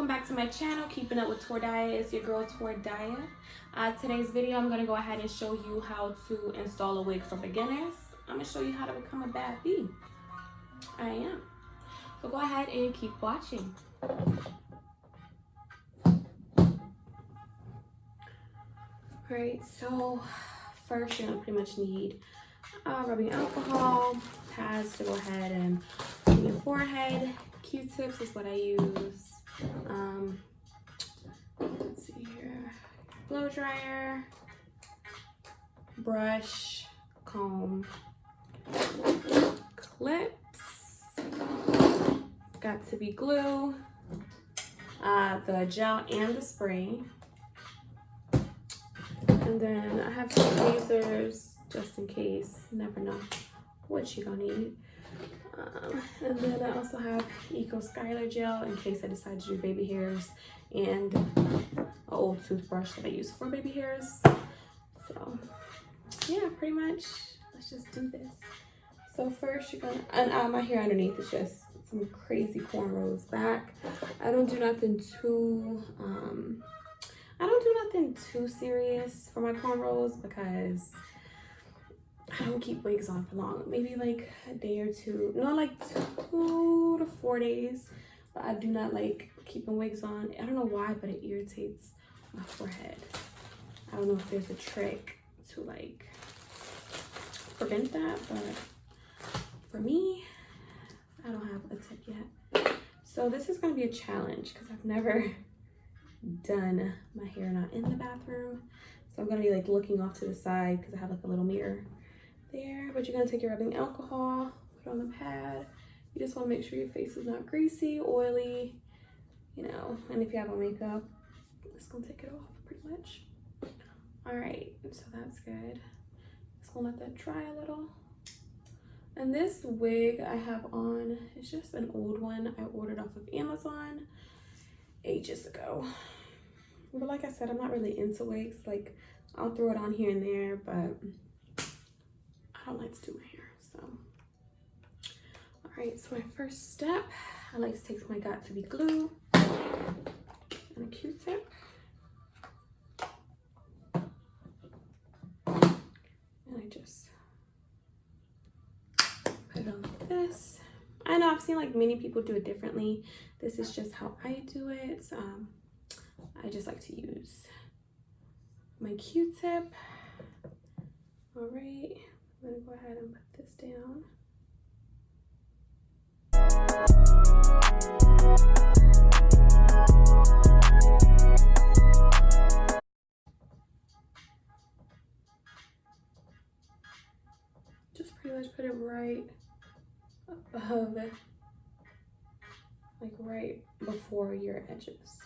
welcome back to my channel, Keeping Up with Tordyah. It's your girl Tordyah. Today's video, I'm going to go ahead and show you how to install a wig for beginners. I'm going to show you how to become a bad bee. I am. So go ahead and keep watching. Alright, so first you're going to pretty much need rubbing alcohol, pads to go ahead and on your forehead. Q-tips is what I use. Let's see here. Blow dryer, brush, comb, clips. Got to be glue, the gel and the spray. And then I have some tweezers just in case. Never know what you're gonna need. And then I also have Skie gel in case I decide to do baby hairs, and an old toothbrush that I use for baby hairs. So yeah, pretty much let's just do this. So first you're gonna, and my hair underneath is just some crazy cornrows back. I don't do nothing too serious for my cornrows because I don't keep wigs on for long. Maybe like a day or two. No, like 2 to 4 days. But I do not like keeping wigs on. I don't know why, but it irritates my forehead. I don't know if there's a trick to like prevent that, but for me, I don't have a tip yet. So this is gonna be a challenge because I've never done my hair not in the bathroom. So I'm gonna be like looking off to the side because I have like a little mirror there. But you're gonna take your rubbing alcohol, put it on the pad. You just want to make sure your face is not greasy, oily, you know. And if you have on makeup, it's gonna take it off pretty much. All right, so that's good. Just gonna let that dry a little. And this wig I have on is just an old one I ordered off of Amazon ages ago. But like I said, I'm not really into wigs. Like I'll throw it on here and there, but I don't like to do my hair, so. All right, so my first step, I like to take my got to be glue and a Q-tip. And I just put it on like this. I know I've seen like many people do it differently. This is just how I do it. I just like to use my Q-tip. All right. I'm gonna go ahead and put this down. Just pretty much put it right above, like right before your edges.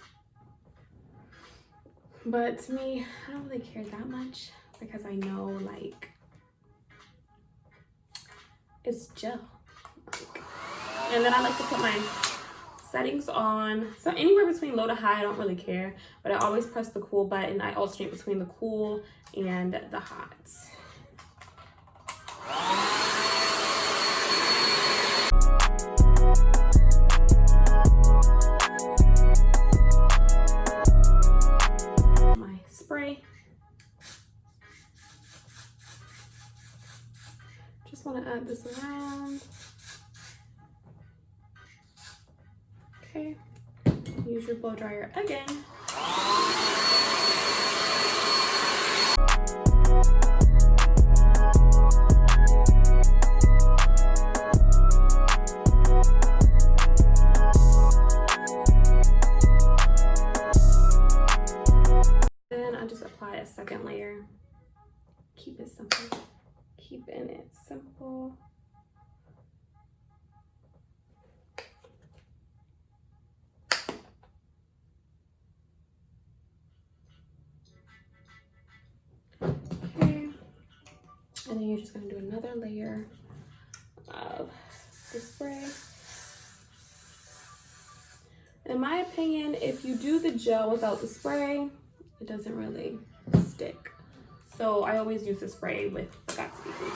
But to me, I don't really care that much because I know like it's gel. And then I like to put my settings on. So anywhere between low to high, I don't really care. But I always press the cool button. I alternate between the cool and the hot. My spray. Just want to add this around. Okay, use your blow dryer again. Then I just apply a second layer. Keep it simple. Keeping it simple. And then you're just going to do another layer of the spray. In my opinion, if you do the gel without the spray, it doesn't really stick. So I always use the spray with the got to be glue.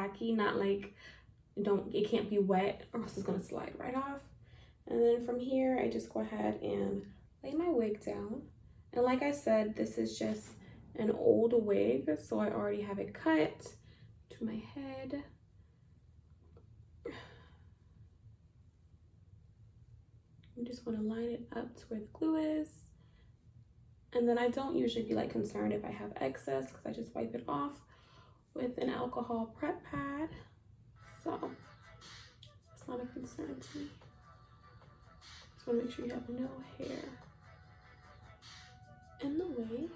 tacky, not like it can't be wet or else it's gonna slide right off. And then from here, I just go ahead and lay my wig down. And like I said, this is just an old wig, so I already have it cut to my head. You just want to line it up to where the glue is. And then I don't usually be like concerned if I have excess because I just wipe it off with an alcohol prep pad. So it's not a concern to me. Just want to make sure you have no hair in the way.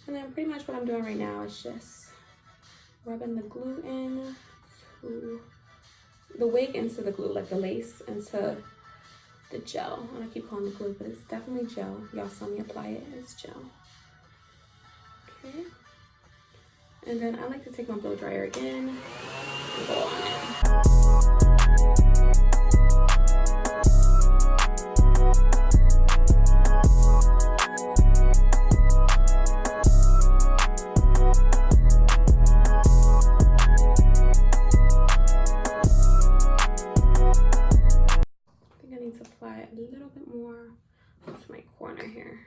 And then pretty much what I'm doing right now is just rubbing the glue in to the wig into the glue, like the lace into the gel. I keep calling it glue, but it's definitely gel. Y'all saw me apply it as gel. Okay. And then I like to take my blow dryer again and go on it. A little bit more to my corner here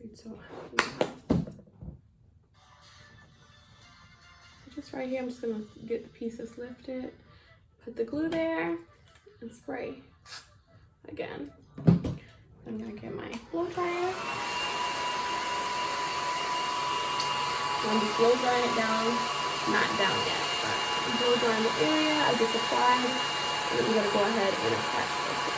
because I don't have enough. Just right here, I'm just gonna get the pieces lifted, put the glue there, and spray again. I'm gonna get my blow dryer. I'm just blow drying it down, not down yet, but I'm blow drying the area I just applied. And then we're going to go ahead and attach this again.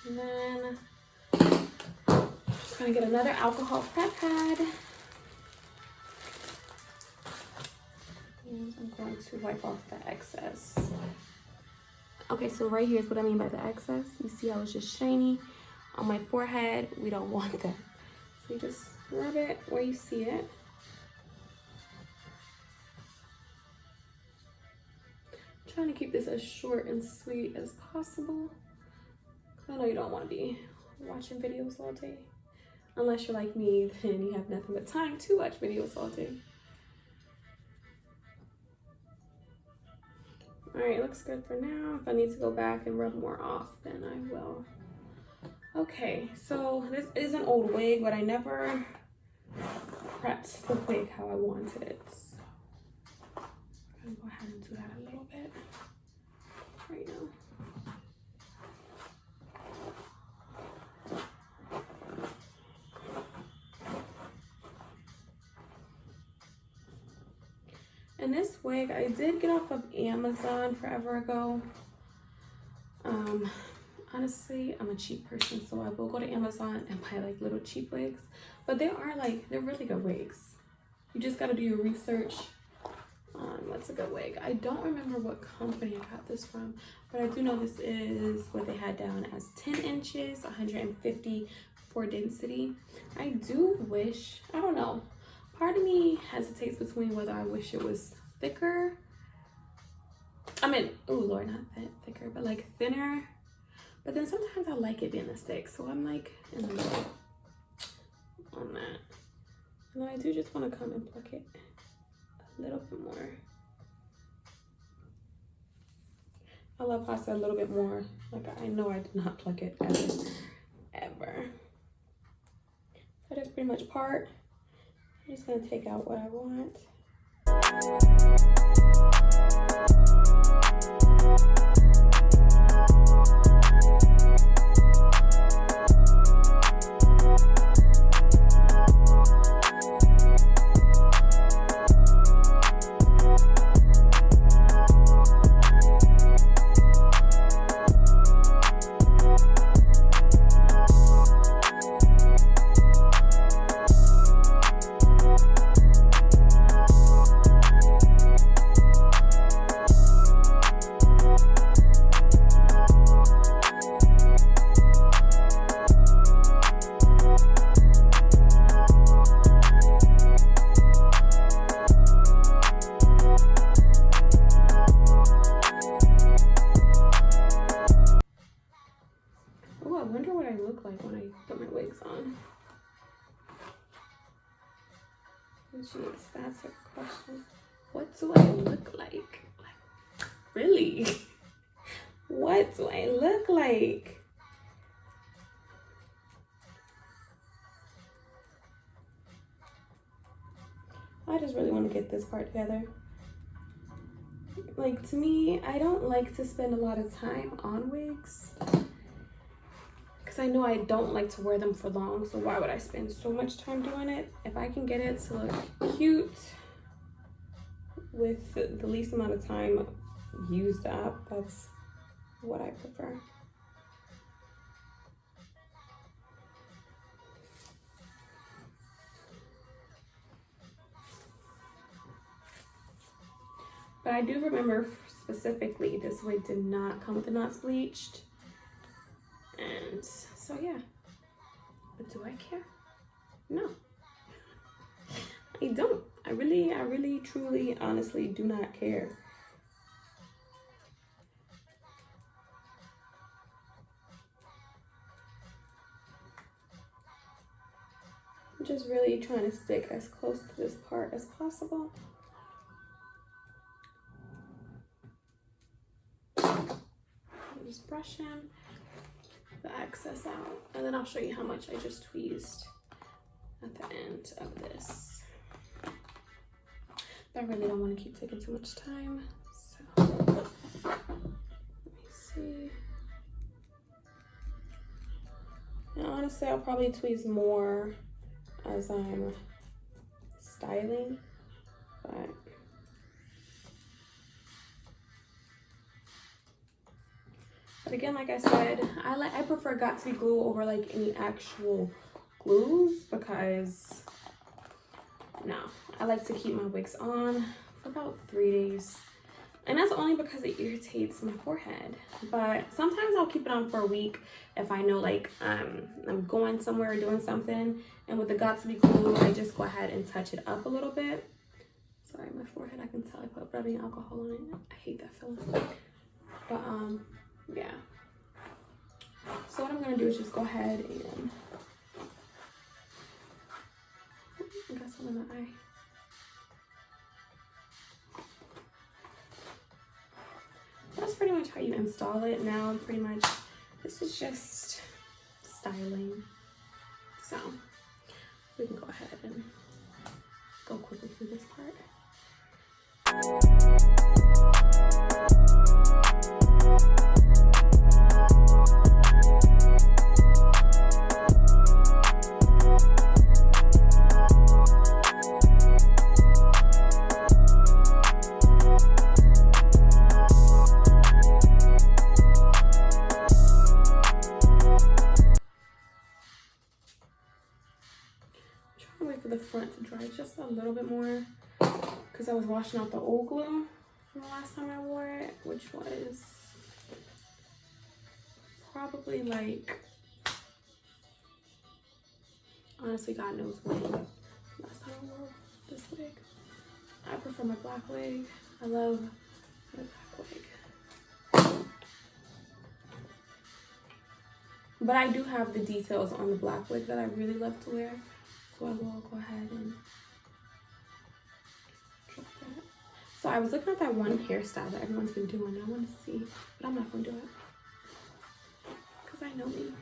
And then just gonna get another alcohol prep pad. And I'm going to wipe off the excess. Okay, so right here is what I mean by the excess. You see how it's just shiny on my forehead? We don't want that. So you just rub it where you see it. I'm trying to keep this as short and sweet as possible. I know you don't want to be watching videos all day. Unless you're like me, then you have nothing but time to watch videos all day. Alright, looks good for now. If I need to go back and rub more off, then I will. Okay, so this is an old wig, but I never prepped the wig how I wanted it. I'm gonna go ahead and do that a little bit right now. And this wig I did get off of Amazon forever ago. Honestly, I'm a cheap person, so I will go to Amazon and buy like little cheap wigs. But they're really good wigs. You just gotta do your research on what's a good wig. I don't remember what company I got this from, but I do know this is what they had down as 10 inches, 150 for density. I do wish, I don't know. Part of me hesitates between whether I wish it was thicker. I mean, oh Lord, not thicker, but like thinner. But then sometimes I like it being a stick, so I'm like in the middle on that. And I do just want to come and pluck it a little bit more. I love how I said a little bit more. Like I know I did not pluck it ever. So that's pretty much part. I'm just gonna take out what I want. That's a question. What do I look like? Really? What do I look like? I just really want to get this part together. Like, to me, I don't like to spend a lot of time on wigs because I know I don't like to wear them for long, so why would I spend so much time doing it? If I can get it to look cute with the least amount of time used up, that's what I prefer. But I do remember specifically this wig did not come with the knots bleached. And so yeah. But do I care? No. I don't. I really, truly, honestly do not care. I'm just really trying to stick as close to this part as possible. Just brushing the excess out, and then I'll show you how much I just tweezed at the end of this. But I really don't want to keep taking too much time, so let me see. And honestly, I'll probably tweeze more as I'm styling, but again, like I said, I prefer KUWT glue over like any actual glues because no, I like to keep my wigs on for about 3 days, and that's only because it irritates my forehead. But sometimes I'll keep it on for a week if I know like I'm going somewhere or doing something, and with the KUWT glue, I just go ahead and touch it up a little bit. Sorry, my forehead, I can tell I put rubbing alcohol on it. I hate that feeling. But yeah, so what I'm gonna do is just go ahead and I got some in my eye. That's pretty much how you install it. Now pretty much this is just styling, so we can go ahead and go quickly through this part. The front to dry just a little bit more because I was washing out the old glue from the last time I wore it, which was probably like, honestly, God knows when. Last time I wore this wig. I prefer my black wig. I love my black wig. But I do have the details on the black wig that I really love to wear. So I will go ahead and drop that. So I was looking at that one hairstyle that everyone's been doing. I want to see, but I'm not going to do it because I know me.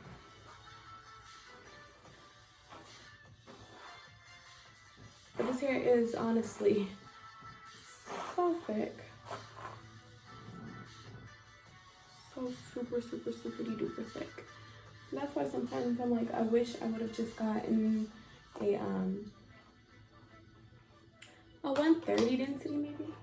But this hair is honestly so thick. So super, super, super duper thick. And that's why sometimes I'm like, I wish I would have just gotten a 130 density maybe.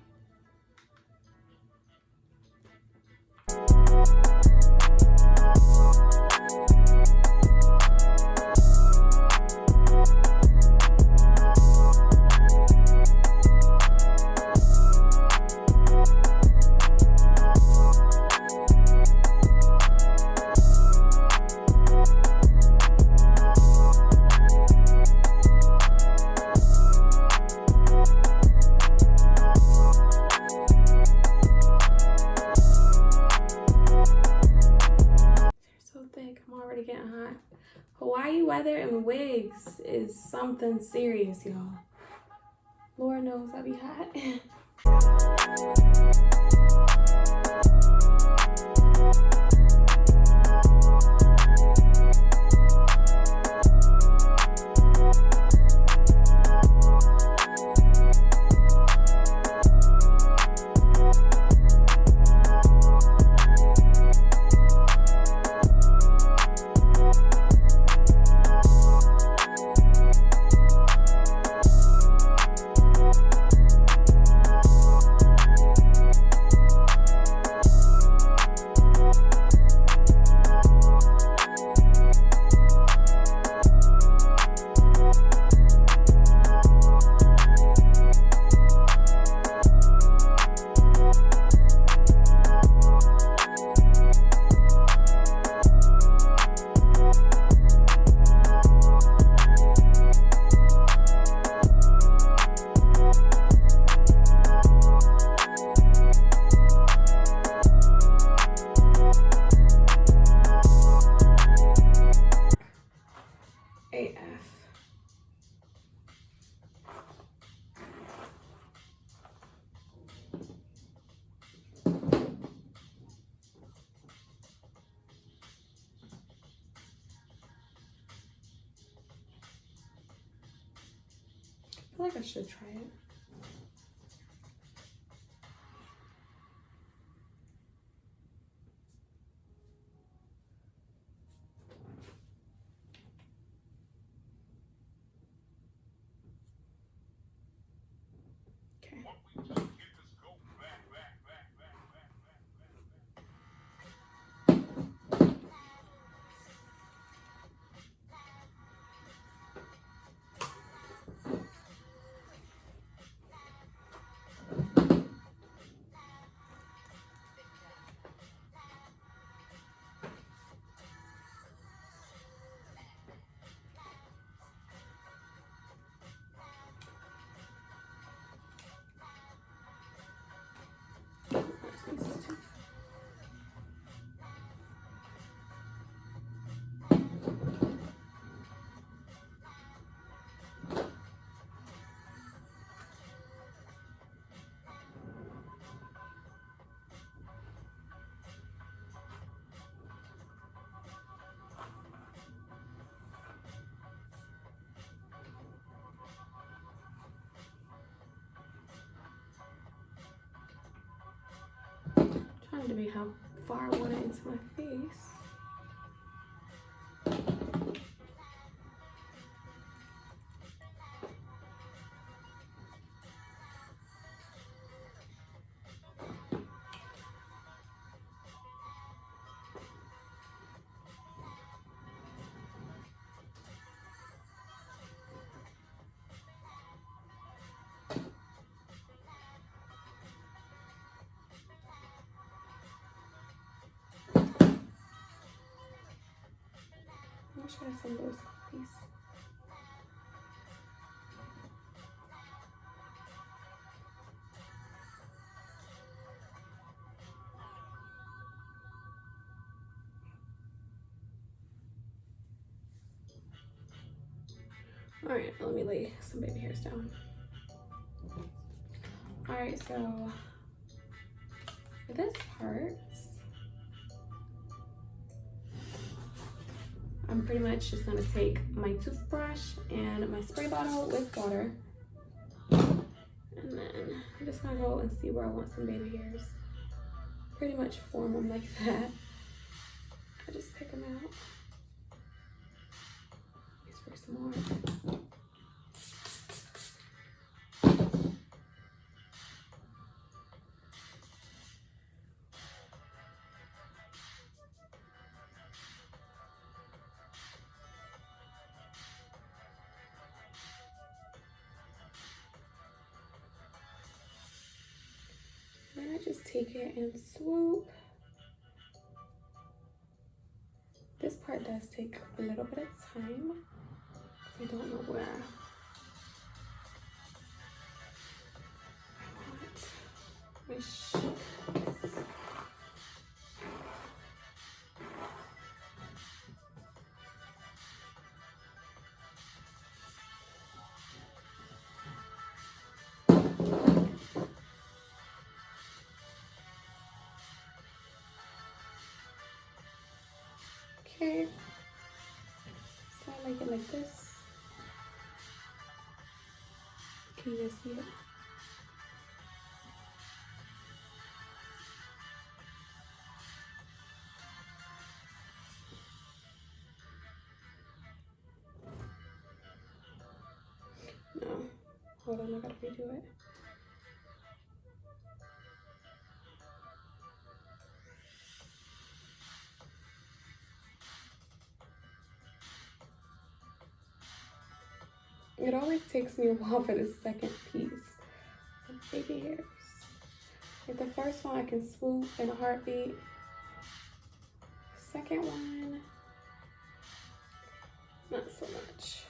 Hawaii weather and wigs is something serious, y'all. Lord knows I be hot. I feel like I should try it. Trying to be how far I want it into my face. I wish I had some of those copies. Alright, let me lay some baby hairs down. Alright, so for this part, I'm pretty much just gonna take my toothbrush and my spray bottle with water. And then I'm just gonna go and see where I want some baby hairs. Pretty much form them like that. I just pick them out. Spray some more. Then I just take it and swoop. This part does take a little bit of time. I don't know where I want my sheets. like this. Can you guys see it? No. Hold on, I gotta redo it. It always takes me a while for the second piece of baby hairs. Like the first one I can swoop in a heartbeat. Second one, not so much.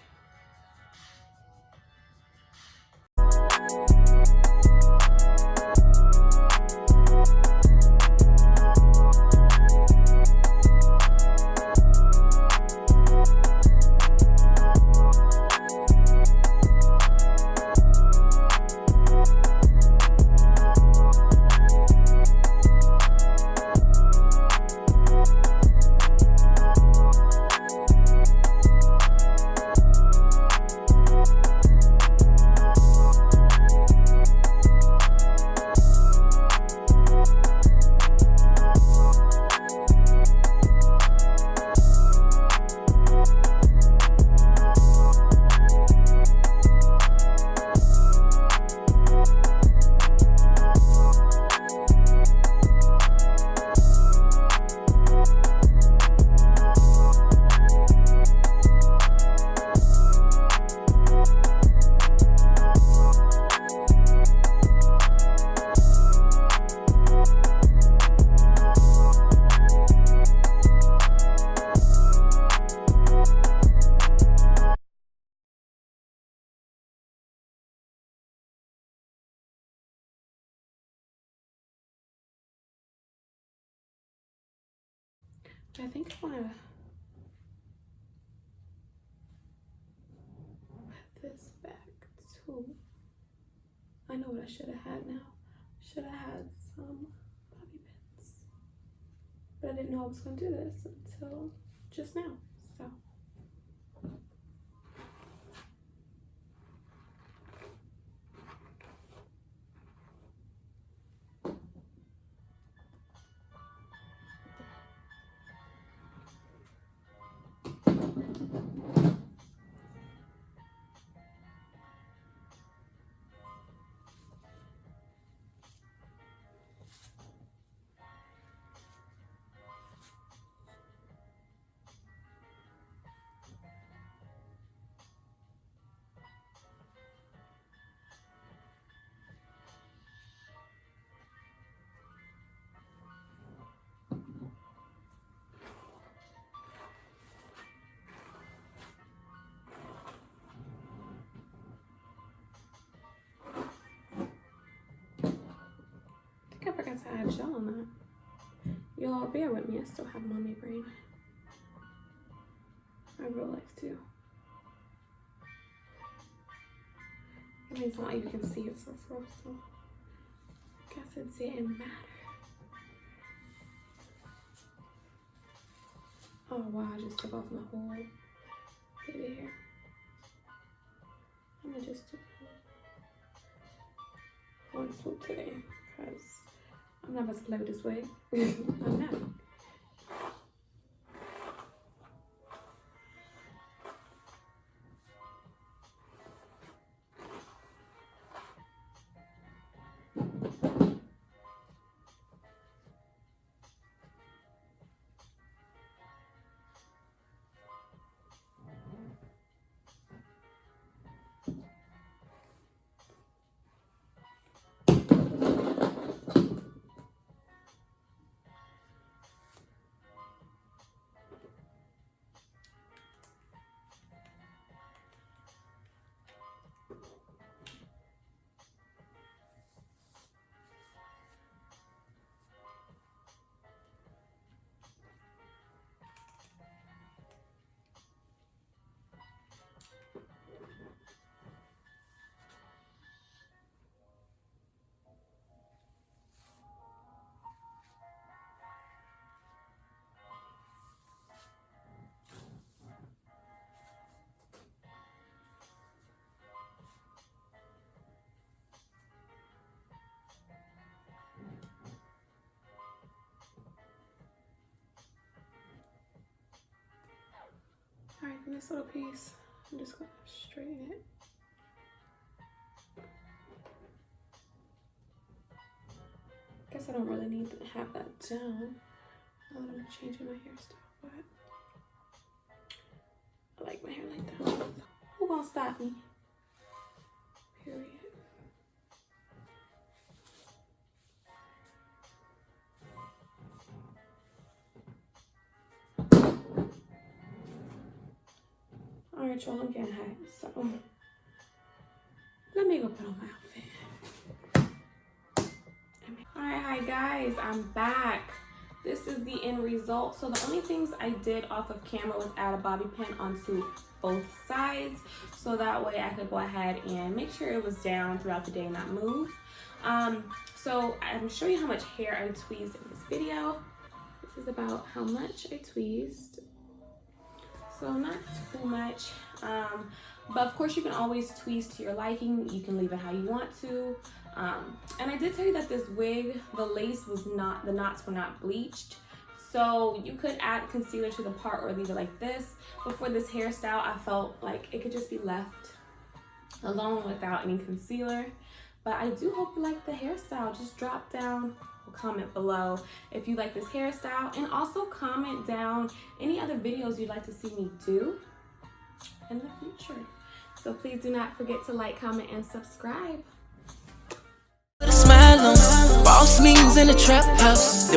I think I want to put this back too. I know what I should have had now. Should have had some bobby pins. But I didn't know I was going to do this until just now. So. I forgot to add gel on that. Y'all bear with me, I still have mommy brain. I real life too. I mean, it's not like you can see it for real, so I guess it didn't matter. Oh wow, I just took off my whole baby hair. I'm gonna just do one swoop today because I'm not about to play with this wig. I'm not. this little piece. I'm just gonna straighten it. Guess I don't really need to have that down. I'm changing my hairstyle, but I like my hair like that. Who gonna stop me? Period. Alright, y'all, I'm getting hot, so let me go put on my outfit. Alright, hi guys, I'm back. This is the end result. So the only things I did off of camera was add a bobby pin onto both sides, so that way I could go ahead and make sure it was down throughout the day and not move. So I'm gonna show you how much hair I tweezed in this video. This is about how much I tweezed. So not too much, but of course you can always tweeze to your liking. You can leave it how you want to. And I did tell you that this wig, the lace was not, the knots were not bleached. So you could add concealer to the part or leave it like this. But for this hairstyle, I felt like it could just be left alone without any concealer. But I do hope you like the hairstyle. Just drop down or comment below if you like this hairstyle. And also comment down any other videos you'd like to see me do in the future. So please do not forget to like, comment, and subscribe. Put a smile on, boss means in the trap house.